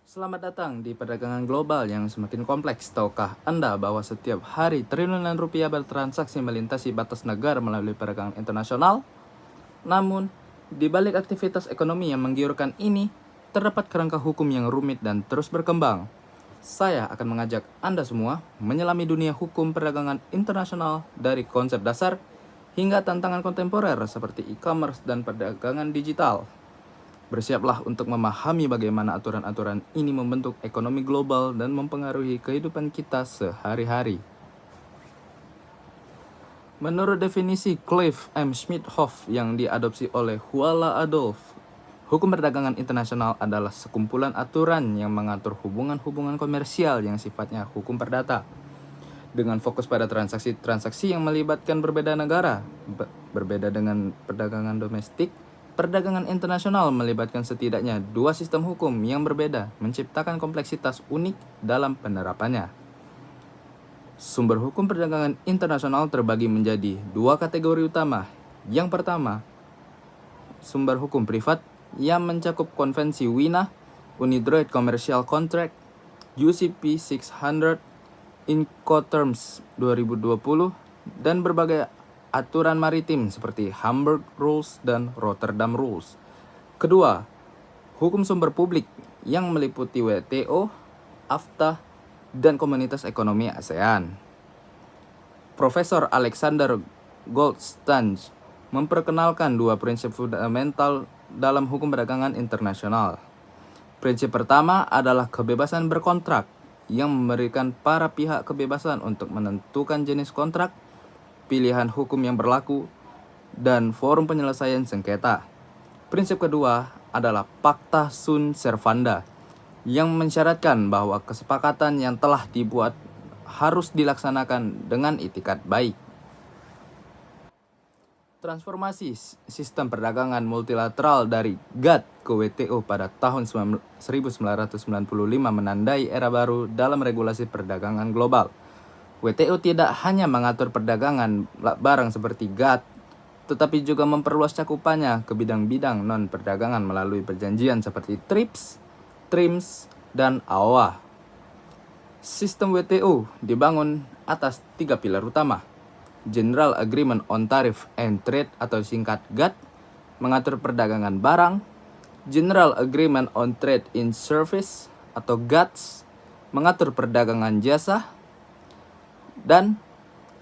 Selamat datang di perdagangan global yang semakin kompleks. Tahukah Anda bahwa setiap hari triliunan rupiah bertransaksi melintasi batas negara melalui perdagangan internasional? Namun, di balik aktivitas ekonomi yang menggiurkan ini, terdapat kerangka hukum yang rumit dan terus berkembang. Saya akan mengajak Anda semua menyelami dunia hukum perdagangan internasional dari konsep dasar hingga tantangan kontemporer seperti e-commerce dan perdagangan digital. Bersiaplah untuk memahami bagaimana aturan-aturan ini membentuk ekonomi global dan mempengaruhi kehidupan kita sehari-hari. Menurut definisi Cliff M. Schmidhoff yang diadopsi oleh Huala Adolf, hukum perdagangan internasional adalah sekumpulan aturan yang mengatur hubungan-hubungan komersial yang sifatnya hukum perdata, dengan fokus pada transaksi-transaksi yang melibatkan berbeda negara. Berbeda dengan perdagangan domestik, perdagangan internasional melibatkan setidaknya dua sistem hukum yang berbeda, menciptakan kompleksitas unik dalam penerapannya. Sumber hukum perdagangan internasional terbagi menjadi dua kategori utama. Yang pertama, sumber hukum privat yang mencakup konvensi WINA, Unidroit Commercial Contract, UCP 600, Incoterms 2020, dan berbagai aturan maritim seperti Hamburg Rules dan Rotterdam Rules. Kedua, hukum sumber publik yang meliputi WTO, AFTA, dan Komunitas Ekonomi ASEAN. Profesor Alexander Goldstein memperkenalkan dua prinsip fundamental dalam hukum perdagangan internasional. Prinsip pertama adalah kebebasan berkontrak yang memberikan para pihak kebebasan untuk menentukan jenis kontrak, pilihan hukum yang berlaku, dan forum penyelesaian sengketa. Prinsip kedua adalah Pacta Sunt Servanda yang mensyaratkan bahwa kesepakatan yang telah dibuat harus dilaksanakan dengan itikat baik. Transformasi sistem perdagangan multilateral dari GATT ke WTO pada tahun 1995 menandai era baru dalam regulasi perdagangan global. WTO tidak hanya mengatur perdagangan barang seperti GATT, tetapi juga memperluas cakupannya ke bidang-bidang non-perdagangan melalui perjanjian seperti TRIPS, TRIMS, dan AOA. Sistem WTO dibangun atas tiga pilar utama. General Agreement on Tariff and Trade atau singkat GATT mengatur perdagangan barang, General Agreement on Trade in Service atau GATS mengatur perdagangan jasa, dan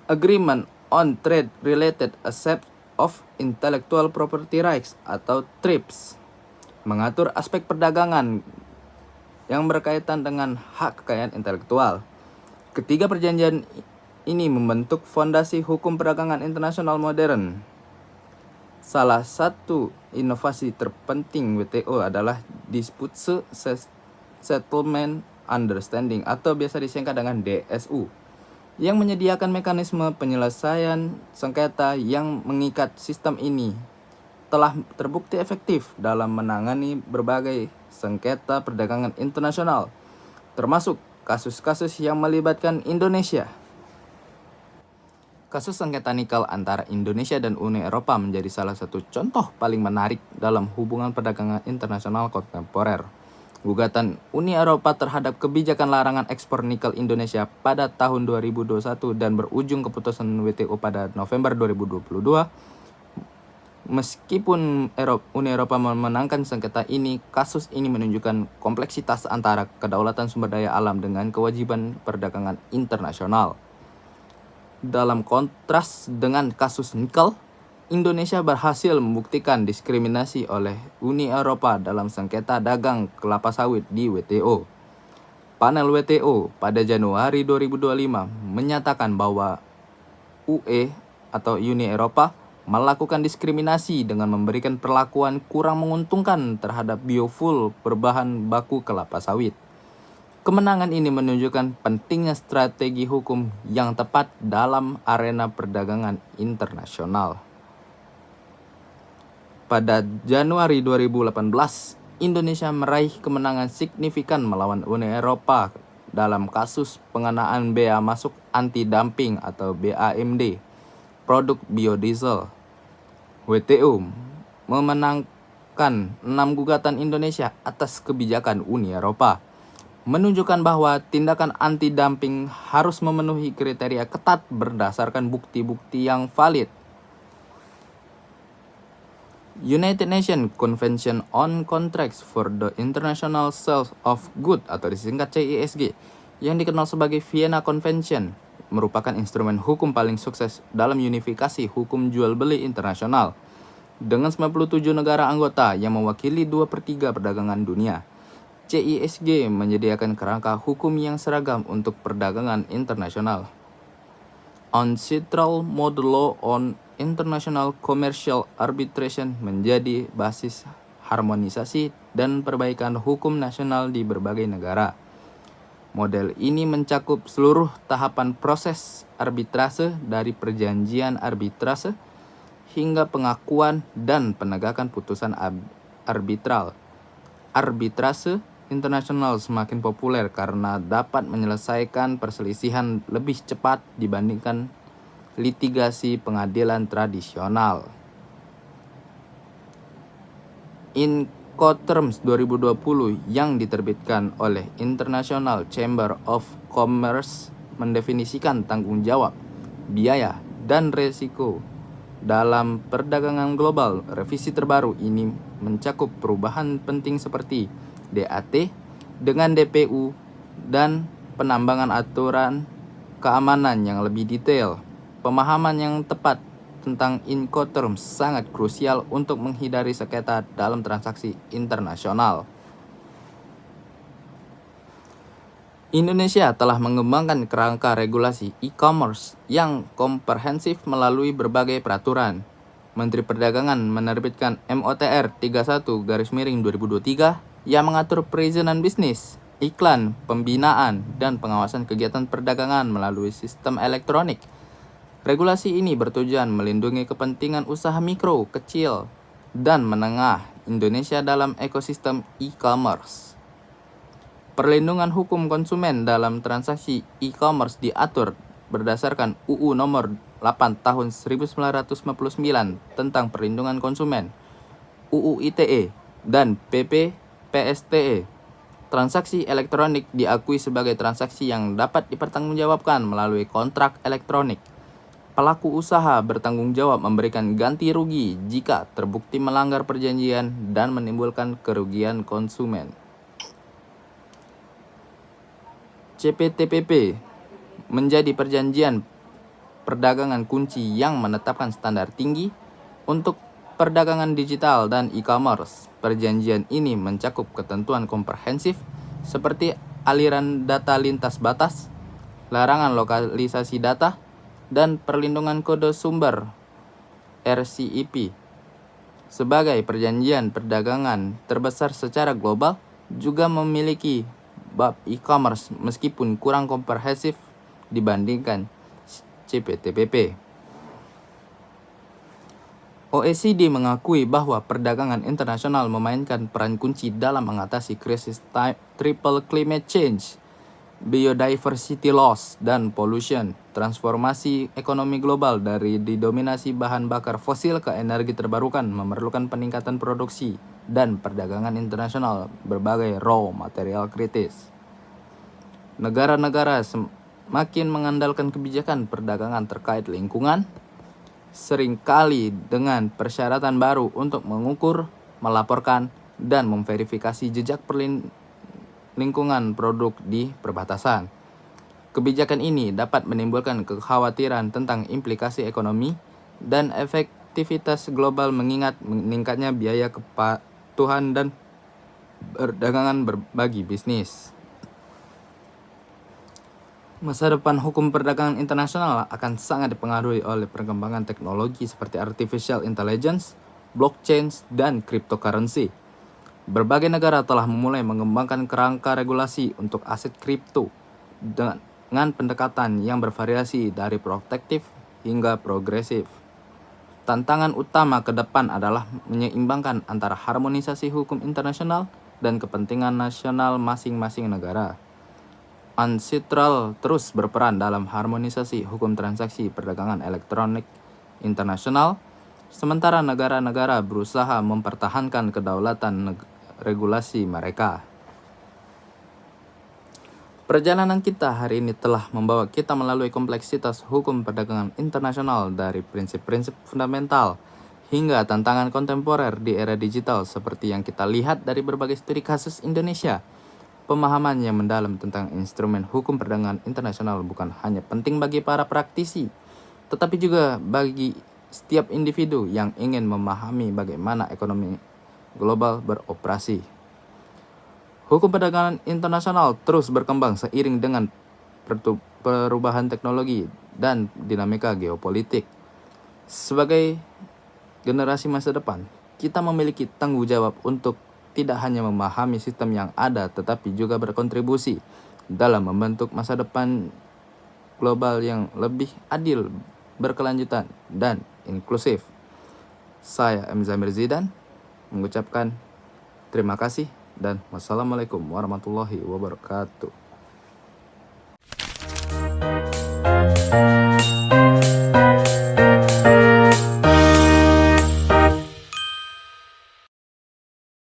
Agreement on Trade Related Acceptance of Intellectual Property Rights atau TRIPS mengatur aspek perdagangan yang berkaitan dengan hak kekayaan intelektual. Ketiga perjanjian ini membentuk fondasi hukum perdagangan internasional modern. Salah satu inovasi terpenting WTO adalah Dispute Settlement Understanding atau biasa disingkat dengan DSU, yang menyediakan mekanisme penyelesaian sengketa yang mengikat. Sistem ini telah terbukti efektif dalam menangani berbagai sengketa perdagangan internasional, termasuk kasus-kasus yang melibatkan Indonesia. Kasus sengketa nikel antara Indonesia dan Uni Eropa menjadi salah satu contoh paling menarik dalam hubungan perdagangan internasional kontemporer. Gugatan Uni Eropa terhadap kebijakan larangan ekspor nikel Indonesia pada tahun 2021 dan berujung keputusan WTO pada November 2022. Meskipun Uni Eropa memenangkan sengketa ini, kasus ini menunjukkan kompleksitas antara kedaulatan sumber daya alam dengan kewajiban perdagangan internasional. Dalam kontras dengan kasus nikel, Indonesia berhasil membuktikan diskriminasi oleh Uni Eropa dalam sengketa dagang kelapa sawit di WTO. Panel WTO pada Januari 2025 menyatakan bahwa UE atau Uni Eropa melakukan diskriminasi dengan memberikan perlakuan kurang menguntungkan terhadap biofuel berbahan baku kelapa sawit. Kemenangan ini menunjukkan pentingnya strategi hukum yang tepat dalam arena perdagangan internasional. Pada Januari 2018, Indonesia meraih kemenangan signifikan melawan Uni Eropa dalam kasus pengenaan bea masuk anti-dumping atau BAMD produk biodiesel. WTO memenangkan 6 gugatan Indonesia atas kebijakan Uni Eropa. menunjukkan bahwa tindakan anti-dumping harus memenuhi kriteria ketat berdasarkan bukti-bukti yang valid. United Nations Convention on Contracts for the International Sales of Goods atau disingkat CISG yang dikenal sebagai Vienna Convention merupakan instrumen hukum paling sukses dalam unifikasi hukum jual beli internasional dengan 97 negara anggota yang mewakili 2/3 perdagangan dunia. CISG menyediakan kerangka hukum yang seragam untuk perdagangan internasional. Ancestral Model Law on International Commercial Arbitration menjadi basis harmonisasi dan perbaikan hukum nasional di berbagai negara. Model ini mencakup seluruh tahapan proses arbitrase dari perjanjian arbitrase hingga pengakuan dan penegakan putusan arbitral. Arbitrase internasional semakin populer karena dapat menyelesaikan perselisihan lebih cepat dibandingkan litigasi pengadilan tradisional. Incoterms 2020 yang diterbitkan oleh International Chamber of Commerce mendefinisikan tanggung jawab, biaya, dan resiko dalam perdagangan global. Revisi terbaru ini mencakup perubahan penting seperti DAT dengan DPU dan penambangan aturan keamanan yang lebih detail. Pemahaman yang tepat tentang Incoterms sangat krusial untuk menghindari sengketa dalam transaksi internasional. Indonesia telah mengembangkan kerangka regulasi e-commerce yang komprehensif melalui berbagai peraturan. Menteri Perdagangan menerbitkan MOTR 31/2023 yang mengatur perizinan bisnis, iklan, pembinaan, dan pengawasan kegiatan perdagangan melalui sistem elektronik. Regulasi ini bertujuan melindungi kepentingan usaha mikro, kecil, dan menengah Indonesia dalam ekosistem e-commerce. Perlindungan hukum konsumen dalam transaksi e-commerce diatur berdasarkan UU nomor 8 tahun 1959 tentang perlindungan konsumen, UU ITE, dan PP PSTE. Transaksi elektronik diakui sebagai transaksi yang dapat dipertanggungjawabkan melalui kontrak elektronik. Pelaku usaha bertanggung jawab memberikan ganti rugi jika terbukti melanggar perjanjian dan menimbulkan kerugian konsumen. CPTPP menjadi perjanjian perdagangan kunci yang menetapkan standar tinggi untuk perdagangan digital dan e-commerce. Perjanjian ini mencakup ketentuan komprehensif seperti aliran data lintas batas, larangan lokalisasi data, dan perlindungan kode sumber RCEP. Sebagai perjanjian perdagangan terbesar secara global, juga memiliki bab e-commerce meskipun kurang komprehensif dibandingkan CPTPP. OECD mengakui bahwa perdagangan internasional memainkan peran kunci dalam mengatasi krisis triple climate change, biodiversity loss, dan pollution. Transformasi ekonomi global dari didominasi bahan bakar fosil ke energi terbarukan memerlukan peningkatan produksi dan perdagangan internasional berbagai raw material kritis. Negara-negara semakin mengandalkan kebijakan perdagangan terkait lingkungan, seringkali dengan persyaratan baru untuk mengukur, melaporkan, dan memverifikasi jejak lingkungan produk di perbatasan. Kebijakan ini dapat menimbulkan kekhawatiran tentang implikasi ekonomi dan efektivitas global mengingat meningkatnya biaya kepatuhan dan perdagangan bagi bisnis. Masa depan hukum perdagangan internasional akan sangat dipengaruhi oleh perkembangan teknologi seperti artificial intelligence, blockchain, dan cryptocurrency. Berbagai negara telah memulai mengembangkan kerangka regulasi untuk aset kripto dengan pendekatan yang bervariasi dari protektif hingga progresif. Tantangan utama ke depan adalah menyeimbangkan antara harmonisasi hukum internasional dan kepentingan nasional masing-masing negara. Ancestral terus berperan dalam harmonisasi hukum transaksi perdagangan elektronik internasional, sementara negara-negara berusaha mempertahankan kedaulatan regulasi mereka. Perjalanan kita hari ini telah membawa kita melalui kompleksitas hukum perdagangan internasional dari prinsip-prinsip fundamental hingga tantangan kontemporer di era digital seperti yang kita lihat dari berbagai studi kasus Indonesia. Pemahaman yang mendalam tentang instrumen hukum perdagangan internasional bukan hanya penting bagi para praktisi, tetapi juga bagi setiap individu yang ingin memahami bagaimana ekonomi global beroperasi. Hukum perdagangan internasional terus berkembang seiring dengan perubahan teknologi dan dinamika geopolitik. Sebagai generasi masa depan, kita memiliki tanggung jawab untuk tidak hanya memahami sistem yang ada, tetapi juga berkontribusi dalam membentuk masa depan global yang lebih adil, berkelanjutan, dan inklusif. Saya M. Zamir Zidan mengucapkan terima kasih dan wassalamualaikum warahmatullahi wabarakatuh.